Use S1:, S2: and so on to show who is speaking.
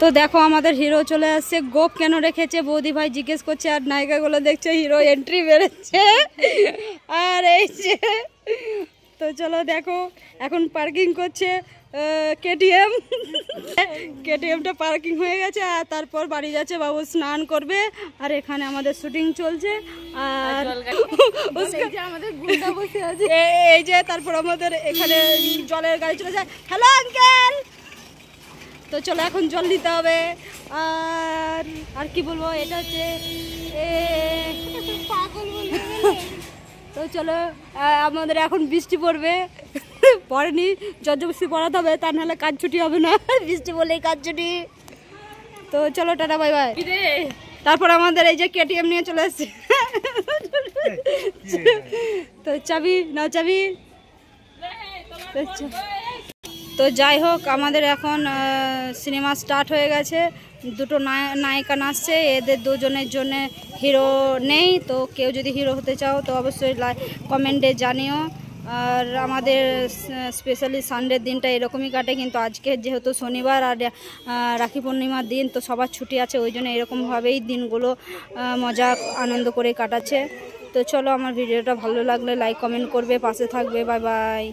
S1: তো দেখো আমাদের হিরো চলে আসছে। গোপ কেন রেখেছে বৌদি ভাই জিজ্ঞেস করছে, আর নায়িকাগুলো দেখছে হিরো এন্ট্রি বেরোচ্ছে। আর এই যে তো চলো দেখো এখন পার্কিং করছে কেটিএমটা পার্কিং হয়ে গেছে। আর তারপর বাড়ি যাচ্ছে, বাবু স্নান করবে। আর এখানে আমাদের শুটিং চলছে। আর আমাদের গুন্ডা বসে আছে এই যে। তারপর আমাদের এখানে জলের গাড়ি চলে যায়। Hello uncle. তো চলো এখন জল নিতে হবে। আর কি বলবো, এটা হচ্ছে পাগল বলবে। তো চলো আমাদের এখন বৃষ্টি পড়বে, পড়েনি, জর্জবস্তি পড়াতে হবে, তা নাহলে কাজ ছুটি হবে না। বৃষ্টি বললেই কাজ ছুটি। তো চলো টাটা বাই বাই। তারপর আমাদের এই যে কেটিএম নিয়ে চলে এসছে। তো চাবি নাও, চাবি। তো যাই হোক আমাদের এখন সিনেমা স্টার্ট হয়ে গেছে। দুটো নায়িকা নাচছে, এদের দুজনের জন্য হিরো নেই। তো কেউ যদি হিরো হতে চাও তো অবশ্যই কমেন্টে জানিও। আর আমাদের স্পেশালি সানডের দিনটা এরকমই কাটে, কিন্তু আজকে যেহেতু শনিবার আর রাখি পূর্ণিমার দিন, তো সবার ছুটি আছে, ওই জন্য এরকমভাবেই দিনগুলো মজা আনন্দ করে কাটাচ্ছে। তো চলো আমার ভিডিওটা ভালো লাগলে লাইক কমেন্ট করবে, পাশে থাকবে। Bye bye.